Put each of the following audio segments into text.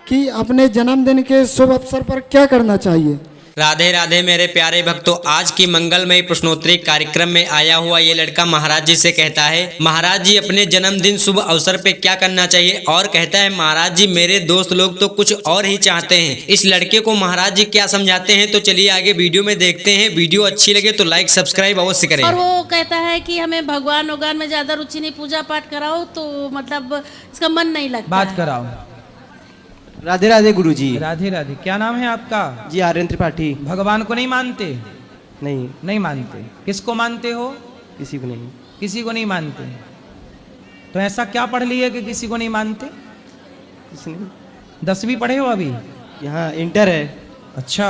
कि अपने जन्मदिन के शुभ अवसर पर क्या करना चाहिए। राधे राधे मेरे प्यारे भक्तों, आज की मंगलमय प्रश्नोत्तरी कार्यक्रम में आया हुआ ये लड़का महाराज जी से कहता है, महाराज जी अपने जन्मदिन शुभ अवसर पे क्या करना चाहिए, और कहता है महाराज जी मेरे दोस्त लोग तो कुछ और ही चाहते हैं। इस लड़के को महाराज जी क्या समझाते हैं, तो चलिए आगे वीडियो में देखते हैं। वीडियो अच्छी लगे तो लाइक सब्सक्राइब अवश्य करें। और वो कहता है कि हमें भगवान उगान में ज्यादा रुचि नहीं, पूजा पाठ कराओ तो मतलब इसका मन नहीं लगता। बात कराओ। राधे राधे गुरुजी। राधे राधे। क्या नाम है आपका? जी आर्यन त्रिपाठी। भगवान को नहीं मानते? नहीं। नहीं मानते। किसको मानते हो? किसी को नहीं। किसी को नहीं मानते। तो ऐसा क्या पढ़ लिए कि किसी को नहीं मानते? कुछ नहीं। 10वीं पढ़े हो अभी? यहाँ इंटर है। अच्छा,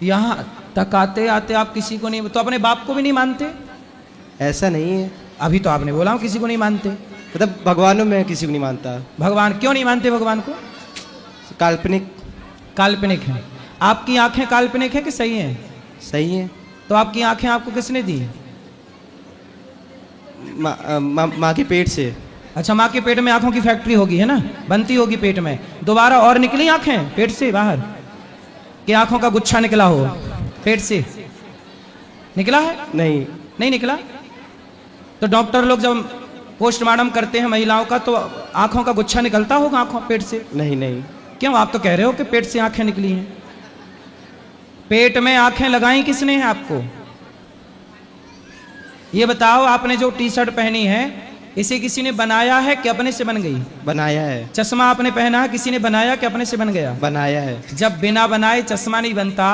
यहाँ तक आते आते आप किसी को नहीं, तो अपने बाप को भी नहीं मानते? ऐसा नहीं है। अभी तो आपने बोला किसी को नहीं मानते। मतलब भगवानों में किसी को नहीं मानता। भगवान क्यों नहीं मानते? भगवान को काल्पनिक। काल्पनिक है। आपकी आंखें काल्पनिक है कि सही हैं? सही है। तो आपकी आंखें आपको किसने दी? माँ के पेट से। अच्छा, माँ के पेट में आंखों की फैक्ट्री होगी, है ना, बनती होगी पेट में। दोबारा और निकली आंखें पेट से बाहर, कि आंखों का गुच्छा निकला हो पेट से? निकला है? नहीं। नहीं निकला। तो डॉक्टर लोग जब पोस्टमार्टम करते हैं महिलाओं का, तो आंखों का गुच्छा निकलता होगा आंखों पेट से? नहीं नहीं। क्यों? आप तो कह रहे हो कि पेट से आंखें निकली हैं। पेट में आंखें लगाई किसने है आपको? ये बताओ, आपने जो टी शर्ट पहनी है इसे किसी ने बनाया है कि अपने से बन गई? बनाया है। चश्मा आपने पहना है, किसी ने बनाया कि अपने से बन गया? बनाया है। जब बिना बनाए चश्मा नहीं बनता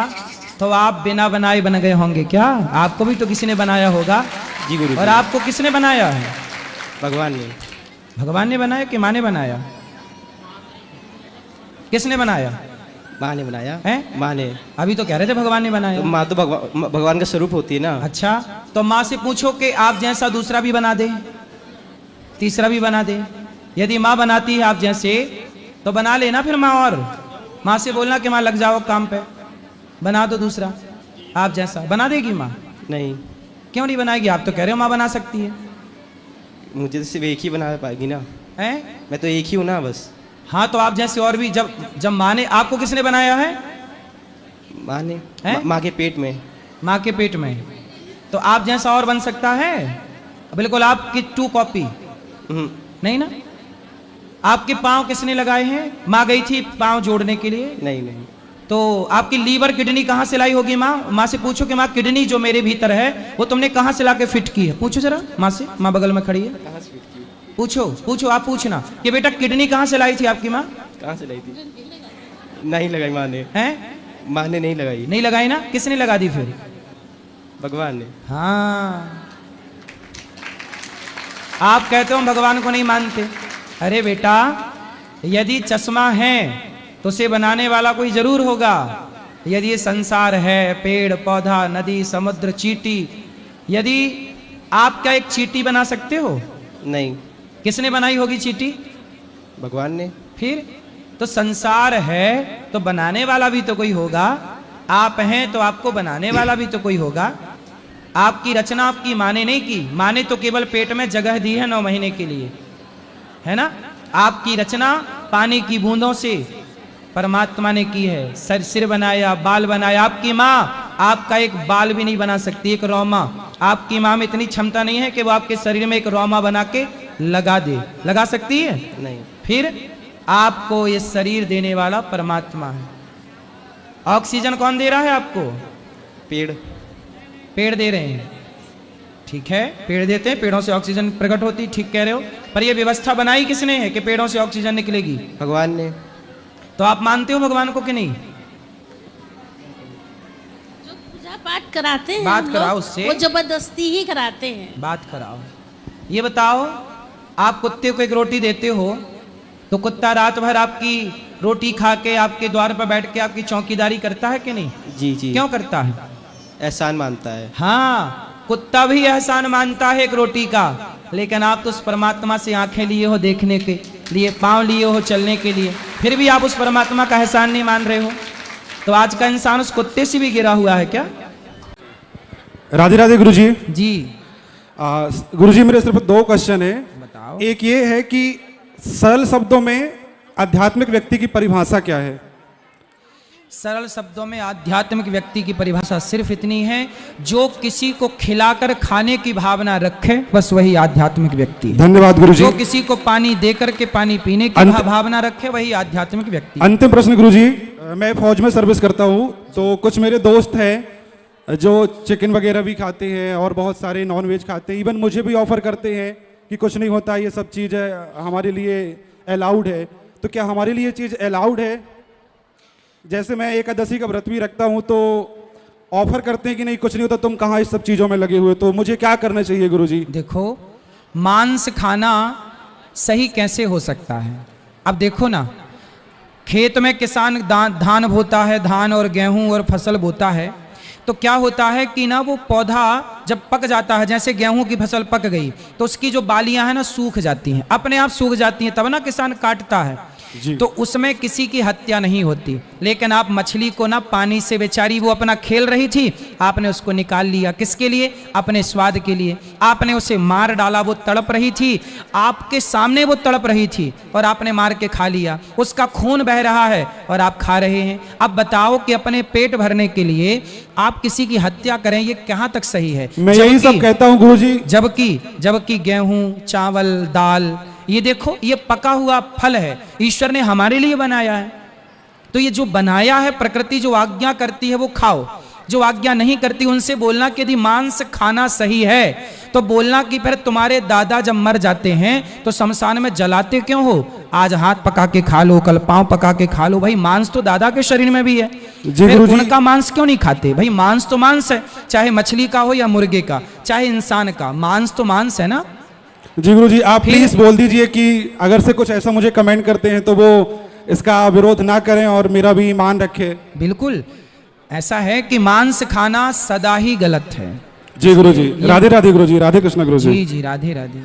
तो आप बिना बनाए बन गए होंगे क्या? आपको भी तो किसी ने बनाया होगा। जी गुरु। और आपको किसने बनाया है? भगवान ने। भगवान ने बनाया कि माँ ने बनाया? किसने बनाया? माँ ने बनाया है? माँ ने। अभी तो कह रहे थे भगवान ने बनाया। तो माँ तो भगवान का स्वरूप होती है ना। अच्छा, तो माँ से पूछो कि आप जैसा दूसरा भी बना दे, तीसरा भी बना दे। यदि माँ बनाती है आप जैसे तो बना लेना फिर माँ, और माँ से बोलना कि माँ लग जाओ काम पे, बना दो दूसरा आप जैसा। बना देगी माँ? नहीं। क्यों नहीं बनाएगी? आप तो कह रहे हो माँ बना सकती है। मुझे तो सिर्फ एक ही बना पाएगी ना। हैं? मैं तो एक ही हूँ ना बस। हाँ, तो आप जैसे और भी, जब माँ ने आपको, किसने बनाया है? माँ ने। हैं? माँ के पेट में। माँ के पेट में। तो आप जैसा और बन सकता है? बिल्कुल आपकी 2 कॉपी नहीं ना। आपके पांव किसने लगाए हैं? माँ गई थी पांव जोड़ने के लिए? नहीं नहीं। तो आपकी लीवर किडनी कहाँ से लाई होगी माँ? माँ से पूछो कि माँ किडनी जो मेरे भीतर है वो तुमने कहाँ से लाके फिट की है? पूछो जरा माँ से, माँ बगल में खड़ी है। कहाँ से की? पूछो पूछो, आप पूछना कि बेटा किडनी कहाँ से लाई थी आपकी माँ? कहाँ से लाई थी? नहीं लगाई माँ ने। हैं? माँ ने नहीं लगाई। नहीं लगाई ना? किसने लगा दी फिर? भगवान ने। हाँ, आप कहते हो भगवान को नहीं मानते। अरे बेटा, यदि चश्मा है तो उसे बनाने वाला कोई जरूर होगा। यदि ये संसार है, पेड़ पौधा, नदी, समुद्र, चींटी, यदि आप क्या एक चींटी बना सकते हो? नहीं। किसने बनाई होगी चींटी? भगवान ने। फिर तो संसार है तो बनाने वाला भी तो कोई होगा। आप हैं तो आपको बनाने वाला भी तो कोई होगा। आपकी रचना आपकी माँ ने नहीं की। माँ ने तो केवल पेट में जगह दी है 9 महीने के लिए, है ना। आपकी रचना पानी की बूंदों से परमात्मा ने की है। सिर बनाया, बाल बनाया। आपकी माँ आपका एक बाल भी नहीं बना सकती, एक रौमा। आपकी माँ में इतनी क्षमता नहीं है कि वो आपके शरीर में एक रौमा बना के लगा दे। लगा सकती है? नहीं। फिर आपको ये शरीर देने वाला परमात्मा है। ऑक्सीजन कौन दे रहा है आपको? पेड़। पेड़ दे रहे हैं, ठीक है, पेड़ देते हैं, पेड़ों से ऑक्सीजन प्रकट होती, ठीक कह रहे हो। पर ये व्यवस्था बनाई किसने है कि पेड़ों से ऑक्सीजन निकलेगी? भगवान ने। तो आप मानते हो भगवान को कि नहीं? जो पूजा पाठ कराते हैं बात हम कराओ लोग, उससे। वो जबरदस्ती ही कराते हैं। बात कराओ। ये बताओ, आप कुत्ते को एक रोटी देते हो तो कुत्ता रात भर आपकी रोटी खा के आपके द्वार पर बैठ के आपकी चौकीदारी करता है कि नहीं? जी जी। क्यों करता है? एहसान मानता है। हाँ, कुत्ता भी एहसान मानता है एक रोटी का। लेकिन आप तो उस परमात्मा से आंखें लिए हो देखने के लिए, पांव लिए हो चलने के लिए, फिर भी आप उस परमात्मा का एहसान नहीं मान रहे हो। तो आज का इंसान उस कुत्ते से भी गिरा हुआ है क्या? राधे राधे गुरुजी। जी गुरुजी, मेरे सिर्फ 2 क्वेश्चन है। बताओ। एक ये है कि सरल शब्दों में आध्यात्मिक व्यक्ति की परिभाषा क्या है? सरल शब्दों में आध्यात्मिक व्यक्ति की परिभाषा सिर्फ इतनी है, जो किसी को खिलाकर खाने की भावना रखे, बस वही आध्यात्मिक व्यक्ति है। धन्यवाद गुरुजी। जो किसी को पानी देकर के पानी पीने की भावना रखे, वही आध्यात्मिक व्यक्ति है। अंतिम प्रश्न गुरुजी, मैं फौज में सर्विस करता हूँ, तो कुछ मेरे दोस्त हैं जो चिकन वगैरह भी खाते हैं और बहुत सारे नॉन वेज खाते हैं, इवन मुझे भी ऑफर करते हैं कि कुछ नहीं होता, ये सब चीज़ हमारे लिए अलाउड है। तो क्या हमारे लिए ये चीज़ अलाउड है? जैसे मैं एकादशी का व्रत भी रखता हूँ, तो ऑफर करते हैं कि नहीं कुछ नहीं होता, तुम कहाँ इस सब चीज़ों में लगे हुए, तो मुझे क्या करना चाहिए गुरुजी? देखो, मांस खाना सही कैसे हो सकता है? अब देखो ना, खेत में किसान धान बोता है, धान और गेहूं और फसल बोता है, तो क्या होता है कि ना वो पौधा जब पक जाता है, जैसे गेहूं की फसल पक गई तो उसकी जो बालियां हैं ना सूख जाती हैं, अपने आप सूख जाती हैं, तब ना किसान काटता है, तो उसमें किसी की हत्या नहीं होती। लेकिन आप मछली को ना पानी से, बेचारी वो अपना खेल रही थी, आपने उसको निकाल लिया, किसके लिए? अपने स्वाद के लिए। आपने उसे मार डाला, वो तड़प रही थी, आपके सामने वो तड़प रही थी और आपने मार के खा लिया, उसका खून बह रहा है और आप खा रहे हैं। अब बताओ कि अपने पेट भरने के लिए आप किसी की हत्या करें, ये कहाँ तक सही है? मैं यही सब कहता हूँ गुरुजी। जबकि गेहूं, चावल, दाल, ये देखो, ये पका हुआ फल है, ईश्वर ने हमारे लिए बनाया है। तो ये जो बनाया है, प्रकृति जो आज्ञा करती है वो खाओ, जो आज्ञा नहीं करती उनसे बोलना कि यदि मांस खाना सही है तो बोलना कि फिर तुम्हारे दादा जब मर जाते हैं तो शमशान में जलाते क्यों हो? आज हाथ पका के खा लो, कल पांव पका के खा लो। भाई मांस तो दादा के शरीर में भी है, फिर उनका मांस क्यों नहीं खाते? भाई मांस तो मांस है, चाहे मछली का हो या मुर्गे का, चाहे इंसान का, मांस तो मांस है ना। जी गुरुजी, आप प्लीज बोल दीजिए कि अगर से कुछ ऐसा मुझे कमेंट करते हैं तो वो इसका विरोध ना करें और मेरा भी ईमान रखे। बिल्कुल ऐसा है कि मांस खाना सदा ही गलत है। जी गुरुजी, राधे राधे गुरुजी, राधे कृष्ण गुरुजी। जी जी, राधे राधे।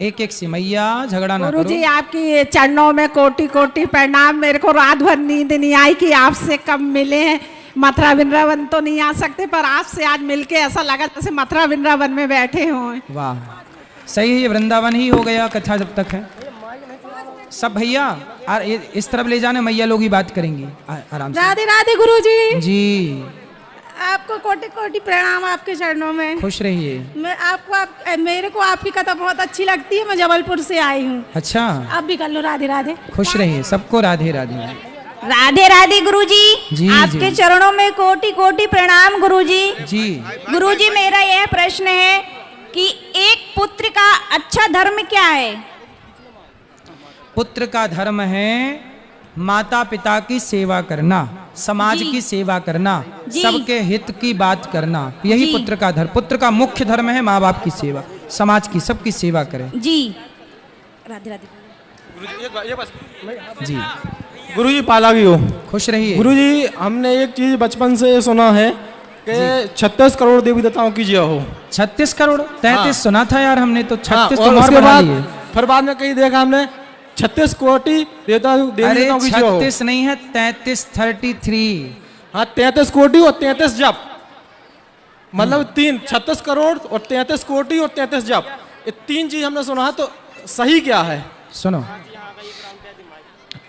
एक एक सिमैया, झगड़ा ना करो। गुरुजी, आपकी चरणों में कोटि कोटि प्रणाम। मेरे को रात भर नींद नहीं आई कि आपसे कब मिले हैं। मथुरा वृंदावन तो नहीं आ सकते, पर आपसे आज मिलके ऐसा लगा जैसे मथुरा वृंदावन में बैठे हों। वाह, सही है, ये वृंदावन ही हो गया कथा जब तक है। सब भैया इस तरफ ले जाने, मैया लोग ही बात करेंगी आराम से। राधे राधे गुरुजी। जी, आपको कोटि कोटि प्रणाम आपके चरणों में। खुश रहिए। मैं मेरे को आपकी कथा बहुत अच्छी लगती है। मैं जबलपुर से आई हूँ। अच्छा, आप भी कर लो राधे राधे। खुश रहिए, सबको राधे राधे। राधे राधे गुरुजी। जी, आपके जी। चरणों में कोटि कोटि प्रणाम गुरुजी। जी गुरुजी, मेरा यह प्रश्न है कि एक पुत्र का अच्छा धर्म क्या है? पुत्र का धर्म है माता पिता की सेवा करना, समाज की सेवा करना, सबके हित की बात करना, यही पुत्र का धर्म। पुत्र का मुख्य धर्म है माँ बाप की सेवा, समाज की सबकी सेवा करें। जी राधे राधे। जी गुरुजी, पाला भी हो। खुश रहिए। गुरुजी, हमने एक चीज बचपन से सुना है कि 36 करोड़ देवी देवताओं की जय हो। 36 करोड़ 33 सुना था यार हमने, तो 36 और तो और उसके बढ़ा बाद लिए। फिर बाद में कहीं देखा हमने 36 कोटि देवी अरे देवताओं की जय हो। 36 नहीं है, 33। हाँ, 33 कोटि और 33 जप, मतलब 36 करोड़ और 33 कोटि और 33 जप, ये 3 चीज हमने सुना है। तो सही क्या है? सुनो,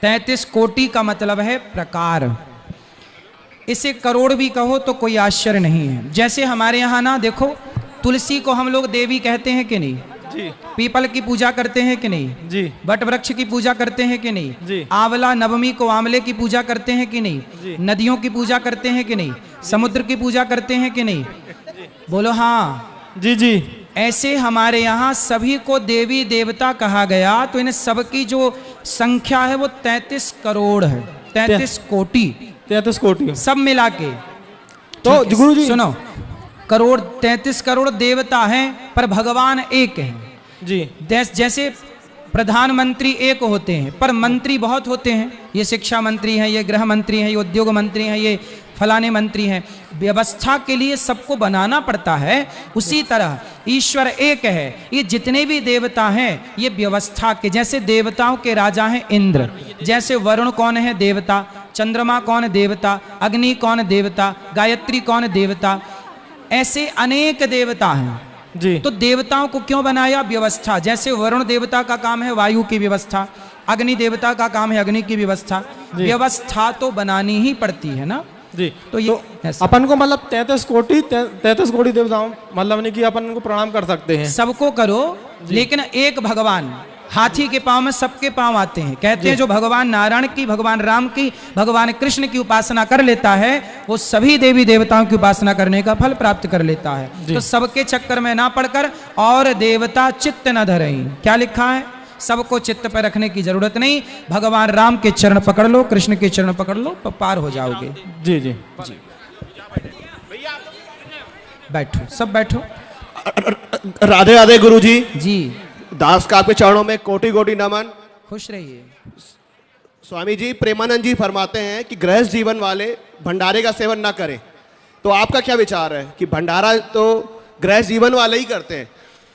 33 कोटि का मतलब है प्रकार, इसे करोड़ भी कहो तो कोई आश्चर्य नहीं है। जैसे हमारे यहाँ ना देखो, तुलसी को हम लोग देवी कहते हैं कि नहीं? जी। पीपल की पूजा करते हैं कि नहीं? जी। वट वृक्ष की पूजा करते हैं कि नहीं? जी। आंवला नवमी को आंवले की पूजा करते हैं कि नहीं? जी। नदियों की पूजा करते हैं कि नहीं? समुद्र की पूजा करते हैं कि नहीं? बोलो हाँ। जी जी। ऐसे हमारे यहाँ सभी को देवी देवता कहा गया, तो इन सबकी जो संख्या है वो 33 करोड़ है, 33 कोटि, 33 कोटि सब मिला के। तो गुरुजी सुनो, करोड़ 33 करोड़ देवता हैं पर भगवान एक है। जी। जैसे प्रधानमंत्री एक होते हैं पर मंत्री बहुत होते हैं, ये शिक्षा मंत्री हैं, ये गृह मंत्री हैं, ये उद्योग मंत्री हैं, ये फलाने मंत्री हैं। व्यवस्था के लिए सबको बनाना पड़ता है। उसी तरह ईश्वर एक है, ये जितने भी देवता हैं ये व्यवस्था के, जैसे देवताओं के राजा हैं इंद्र, जैसे वरुण कौन है देवता, चंद्रमा कौन देवता, अग्नि कौन देवता, गायत्री कौन देवता, ऐसे अनेक देवता हैं। जी। तो देवताओं को क्यों बनाया? व्यवस्था। जैसे वरुण देवता का काम है वायु की व्यवस्था, अग्नि देवता का काम है अग्नि की व्यवस्था। व्यवस्था तो बनानी ही पड़ती है ना। जी। तो ये ऐसा। अपन को मतलब 33 कोटि देवताओं मतलब नहीं कि अपन को प्रणाम कर सकते हैं। सबको करो, लेकिन एक भगवान, हाथी के पांव में सबके पांव आते हैं। कहते हैं जो भगवान नारायण की, भगवान राम की, भगवान कृष्ण की उपासना कर लेता है वो सभी देवी देवताओं की उपासना करने का फल प्राप्त कर लेता है। तो सबके चक्कर में ना पड़कर और देवता चित्त न धरें, क्या लिखा है? सबको चित्त पर रखने की जरूरत नहीं। भगवान राम के चरण पकड़ लो, कृष्ण के चरण पकड़ लो, पार हो जाओगे। जी जी जी। बैठो, सब बैठो। राधे राधे गुरुजी। जी। दास का आपके चरणों में कोटि कोटि नमन। खुश रहिए। स्वामी जी प्रेमानंद जी फरमाते हैं कि गृहस्थ जीवन वाले भंडारे का सेवन ना करें, तो आपका क्या विचार है कि भंडारा तो गृहस्थ जीवन वाले ही करते हैं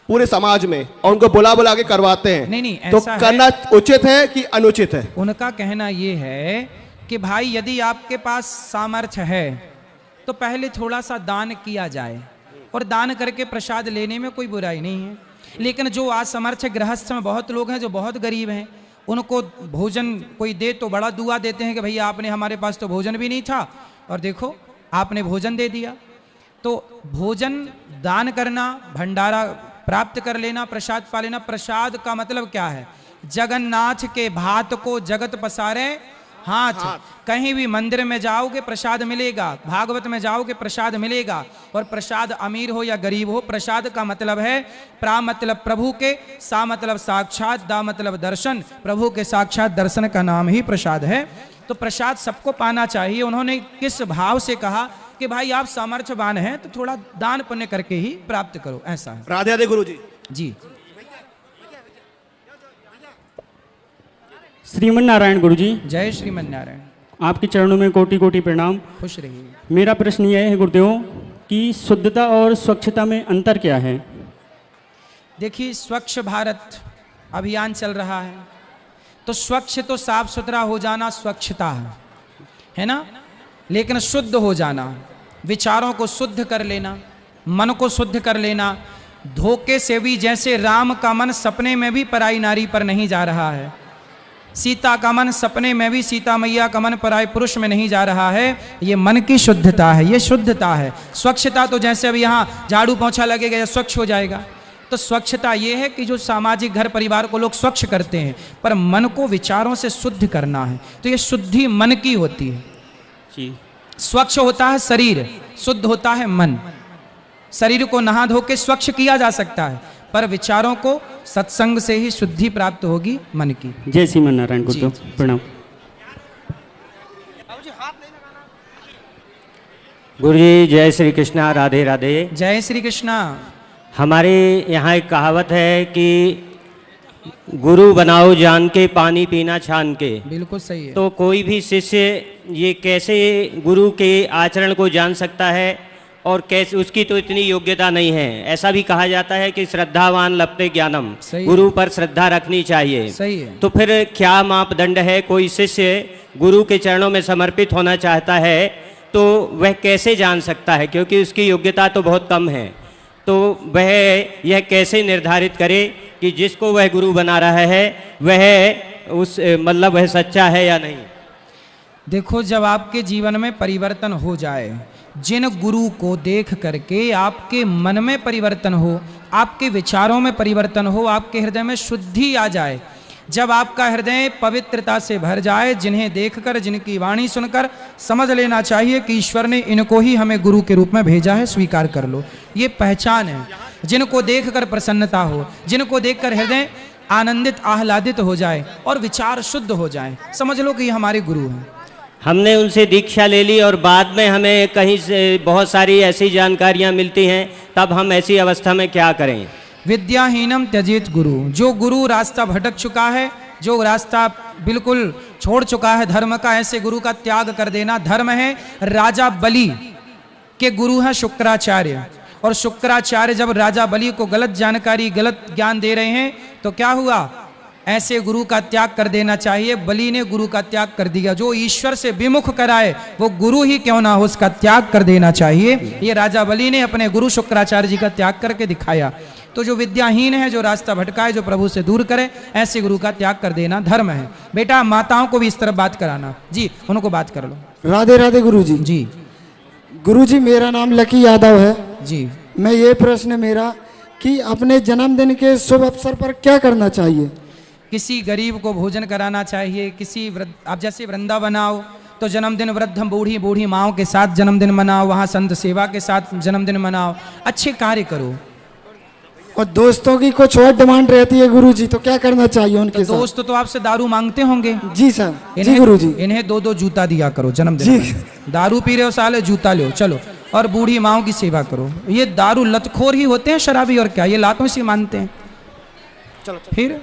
पूरे समाज में और उनको बुला बुला के करवाते हैं? नहीं, तो ऐसा करना उचित है कि अनुचित है? उनका कहना ये है कि भाई यदि आपके पास सामर्थ्य है तो पहले थोड़ा सा दान किया जाए, और दान करके प्रसाद लेने में कोई बुराई नहीं है। लेकिन जो असमर्थ गृहस्थ में बहुत लोग हैं जो बहुत गरीब हैं, उनको भोजन कोई दे तो बड़ा दुआ देते हैं कि भैया आपने, हमारे पास तो भोजन भी नहीं था और देखो आपने भोजन दे दिया। तो भोजन दान करना, भंडारा प्राप्त कर लेना, प्रसाद पा लेना। प्रसाद का मतलब क्या है? जगन्नाथ के भात को जगत पसारे हाथ। कहीं भी मंदिर में जाओगे प्रसाद मिलेगा, भागवत में जाओगे प्रसाद मिलेगा, और प्रसाद अमीर हो या गरीब हो, प्रसाद का मतलब है प्रा मतलब प्रभु के, सा मतलब साक्षात, दा मतलब दर्शन। प्रभु के साक्षात दर्शन का नाम ही प्रसाद है। तो प्रसाद सबको पाना चाहिए। उन्होंने किस भाव से कहा कि भाई आप सामर्थ्यवान हैं तो थोड़ा दान पुण्य करके ही प्राप्त करो, ऐसा है। राधे राधे गुरुजी। जी। श्रीमन नारायण गुरुजी। जय श्रीमन नारायण। आपके चरणों में कोटि कोटि प्रणाम। खुश रहिए। मेरा प्रश्न यह है गुरुदेव कि शुद्धता और स्वच्छता में अंतर क्या है? देखिए, स्वच्छ भारत अभियान चल रहा है, तो स्वच्छ तो साफ सुथरा हो जाना स्वच्छता है ना, लेकिन शुद्ध हो जाना, विचारों को शुद्ध कर लेना, मन को शुद्ध कर लेना। धोखे से भी, जैसे राम का मन सपने में भी पराई नारी पर नहीं जा रहा है, सीता का मन सपने में भी, सीता मैया का मन पराय पुरुष में नहीं जा रहा है। ये मन की शुद्धता है, ये शुद्धता है। स्वच्छता तो जैसे अब यहाँ झाड़ू पोंछा लगेगा या स्वच्छ हो जाएगा, तो स्वच्छता ये है कि जो सामाजिक घर परिवार को लोग स्वच्छ करते हैं, पर मन को विचारों से शुद्ध करना है, तो ये शुद्धि मन की होती है। जी। स्वच्छ होता है शरीर, शुद्ध होता है मन। शरीर को नहा धो के स्वच्छ किया जा सकता है, पर विचारों को सत्संग से ही शुद्धि प्राप्त होगी मन की। जय श्रीमन नारायण गुरुदेव, प्रणाम। गुरुजी जय श्री कृष्णा। राधे राधे। जय श्री कृष्णा। हमारे यहाँ एक कहावत है कि गुरु बनाओ जान के, पानी पीना छान के। बिल्कुल सही है। तो कोई भी शिष्य ये कैसे गुरु के आचरण को जान सकता है, और कैसे, उसकी तो इतनी योग्यता नहीं है। ऐसा भी कहा जाता है कि श्रद्धावान लभते ज्ञानम, गुरु पर श्रद्धा रखनी चाहिए। सही है। तो फिर क्या मापदंड है? कोई शिष्य गुरु के चरणों में समर्पित होना चाहता है तो वह कैसे जान सकता है, क्योंकि उसकी योग्यता तो बहुत कम है, तो वह यह कैसे निर्धारित करे कि जिसको वह गुरु बना रहा है वह उस मतलब वह सच्चा है या नहीं? देखो, जब आपके जीवन में परिवर्तन हो जाए, जिन गुरु को देख करके आपके मन में परिवर्तन हो, आपके विचारों में परिवर्तन हो, आपके हृदय में शुद्धि आ जाए, जब आपका हृदय पवित्रता से भर जाए, जिन्हें देखकर, जिनकी वाणी सुनकर समझ लेना चाहिए कि ईश्वर ने इनको ही हमें गुरु के रूप में भेजा है, स्वीकार कर लो। ये पहचान है। जिनको देखकर प्रसन्नता हो, जिनको देखकर हृदय आनंदित आह्लादित हो जाए और विचार शुद्ध हो जाए, समझ लो कि ये हमारे गुरु हैं। हमने उनसे दीक्षा ले ली और बाद में हमें कहीं से बहुत सारी ऐसी जानकारियां मिलती हैं, तब हम ऐसी अवस्था में क्या करें? विद्याहीनम त्यजेत गुरु। जो गुरु रास्ता भटक चुका है, जो रास्ता बिल्कुल छोड़ चुका है धर्म का, ऐसे गुरु का त्याग कर देना धर्म है। राजा बलि के गुरु हैं शुक्राचार्य, और शुक्राचार्य जब राजा बलि को गलत जानकारी, गलत ज्ञान दे रहे हैं, तो क्या हुआ? ऐसे गुरु का त्याग कर देना चाहिए। बलि ने गुरु का त्याग कर दिया। जो ईश्वर से विमुख कराए वो गुरु ही क्यों ना हो, उसका त्याग कर देना चाहिए। ये राजा बलि ने अपने गुरु शुक्राचार्य जी का त्याग करके दिखाया। तो जो विद्याहीन है, जो रास्ता भटकाए, जो प्रभु से दूर करे, ऐसे गुरु का त्याग कर देना धर्म है। बेटा माताओं को भी इस तरफ बात कराना जी, उनको बात कर लो। राधे राधे गुरुजी। जी गुरुजी, मेरा नाम लकी यादव है जी। मैं ये प्रश्न है मेरा कि अपने जन्मदिन के शुभ अवसर पर क्या करना चाहिए? किसी गरीब को भोजन कराना चाहिए। किसी आप जैसे वृंदावन आओ तो जन्मदिन वृद्ध बूढ़ी बूढ़ी माओं के साथ जन्मदिन मनाओ, वहाँ संत सेवा के साथ जन्मदिन मनाओ, अच्छे कार्य करो। और दोस्तों की कुछ और डिमांड रहती है गुरुजी, तो क्या करना चाहिए उनके साथ? दोस्त तो आपसे दारू मांगते होंगे। जी सर, जी गुरुजी। इन्हें 2-2 जूता दिया करो जन्मदिन पर। दारू पी रहे हो साले, जूता लो चलो। और बूढ़ी माओं की सेवा करो। ये दारू लतखोर ही होते हैं शराबी, और क्या, ये लातों से मानते हैं। चलो फिर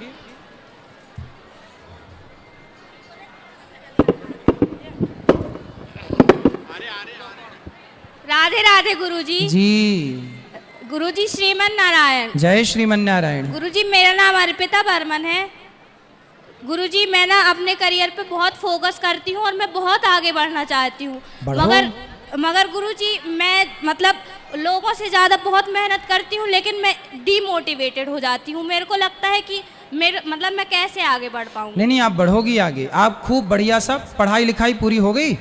राधे राधे गुरुजी। जी गुरुजी श्रीमन नारायण। जय श्रीमन नारायण। गुरुजी मेरा नाम अर्पिता बर्मन है। गुरुजी मैं ना अपने करियर पे बहुत फोकस करती हूँ और मैं बहुत आगे बढ़ना चाहती हूँ, मगर गुरुजी मैं मतलब लोगों से ज़्यादा बहुत मेहनत करती हूँ, लेकिन मैं डीमोटिवेटेड हो जाती हूँ। मेरे को लगता है कि मैं कैसे आगे बढ़ पाऊँगी। नहीं, आप बढ़ोगी आगे। आप खूब बढ़िया सब पढ़ाई लिखाई पूरी हो गई?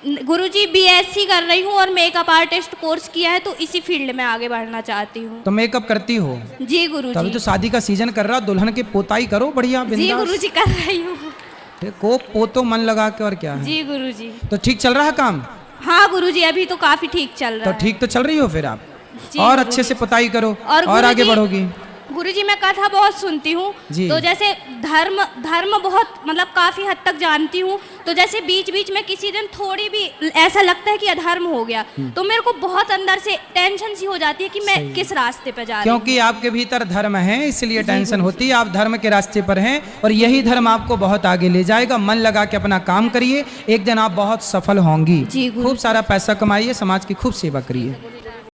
गुरुजी बीएससी कर रही हूँ और मेकअप आर्टिस्ट कोर्स किया है, तो इसी फील्ड में आगे बढ़ना चाहती हूँ। तो मेकअप करती हो? जी गुरुजी। तभी तो शादी का सीजन कर रहा, दुल्हन के पोताई करो बढ़िया बिंदास। जी गुरुजी कर रही हूँ। को पोतो मन लगा के, और क्या है। जी गुरुजी। तो ठीक चल रहा है काम? हाँ गुरुजी अभी तो काफी ठीक चल रहा है। तो ठीक तो चल रही हो फिर आप, और अच्छे से पोताई करो और आगे बढ़ोगी। गुरुजी मैं कथा बहुत सुनती हूँ, तो जैसे धर्म बहुत मतलब काफी हद तक जानती हूँ, तो जैसे बीच बीच में किसी दिन थोड़ी भी ऐसा लगता है कि अधर्म हो गया, तो मेरे को बहुत अंदर से टेंशन सी हो जाती है कि मैं किस रास्ते पे जा रही हूँ। क्योंकि आपके भीतर धर्म है, इसलिए टेंशन होती है। आप धर्म के रास्ते पर हैं और यही धर्म आपको बहुत आगे ले जाएगा। मन लगा के अपना काम करिए, एक दिन आप बहुत सफल होंगी। खूब सारा पैसा कमाइए, समाज की खूब सेवा करिए।